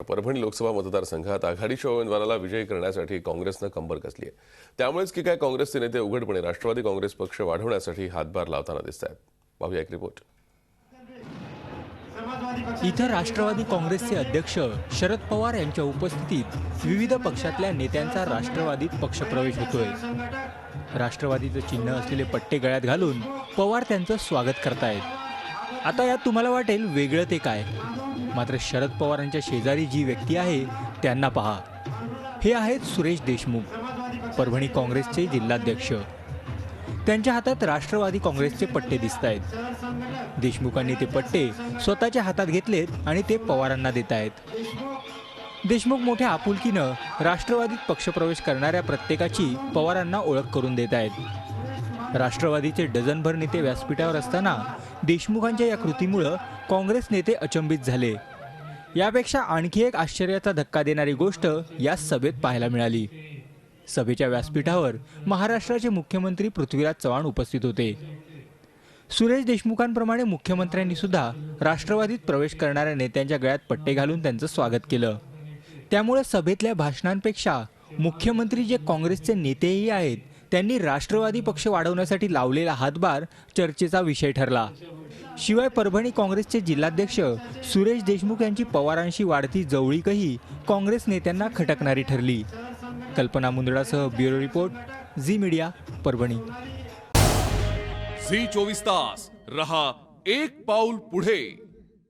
परभणी लोकसभा मतदारसंघात आघाडीच्या उमेदवाराला विजयी करण्यासाठी काँग्रेसनं कंबर कसली आहे. त्यामुळेच की काय काँग्रेसचे नेते उघडपणे राष्ट्रवादी काँग्रेस पक्ष वाढवण्यासाठी हातभार लावताना दिसत आहेत. पाहूया एक रिपोर्ट. इथं राष्ट्रवादी काँग्रेसचे अध्यक्ष शरद पवार यांच्या उपस्थितीत विविध पक्षातल्या नेत्यांचा राष्ट्रवादीत पक्षप्रवेश होतोय. राष्ट्रवादीचं चिन्ह असलेले पट्टे गळ्यात घालून पवार त्यांचं स्वागत करतायत. आता यात तुम्हाला वाटेल वेगळं ते काय, मात्र शरद पवारांच्या शेजारी जी व्यक्ती आहे त्यांना पहा. हे आहेत सुरेश देशमुख, परभणी काँग्रेसचे जिल्हाध्यक्ष. त्यांच्या हातात राष्ट्रवादी काँग्रेसचे पट्टे दिसत आहेत. देशमुखांनी ते पट्टे स्वतःच्या हातात घेतलेत आणि ते पवारांना देत आहेत. देशमुख मोठ्या आपुलकीनं राष्ट्रवादीत पक्षप्रवेश करणाऱ्या प्रत्येकाची पवारांना ओळख करून देत आहेत. राष्ट्रवादीचे डझनभर नेते व्यासपीठावर असताना देशमुखांच्या या कृतीमुळं काँग्रेस नेते अचंबित झाले. यापेक्षा आणखी एक आश्चर्याचा धक्का देणारी गोष्ट या सभेत पाहायला मिळाली. सभेच्या व्यासपीठावर महाराष्ट्राचे मुख्यमंत्री पृथ्वीराज चव्हाण उपस्थित होते. सुरेश देशमुखांप्रमाणे मुख्यमंत्र्यांनी सुद्धा राष्ट्रवादीत प्रवेश करणाऱ्या नेत्यांच्या गळ्यात पट्टे घालून त्यांचं स्वागत केलं. त्यामुळे सभेतल्या भाषणांपेक्षा मुख्यमंत्री जे काँग्रेसचे नेतेही आहेत त्यांनी राष्ट्रवादी पक्ष वाढवण्यासाठी लावलेला हातभार चर्चेचा विषय ठरला. शिवाय परभणी काँग्रेसचे जिल्हाध्यक्ष सुरेश देशमुख यांची पवारांशी वाढती जवळीकही काँग्रेस नेत्यांना खटकणारी ठरली. कल्पना मुंदडासह bureau report, Zee media, Parbhani. Zee 24 तास रहा एक पाऊल पुढे.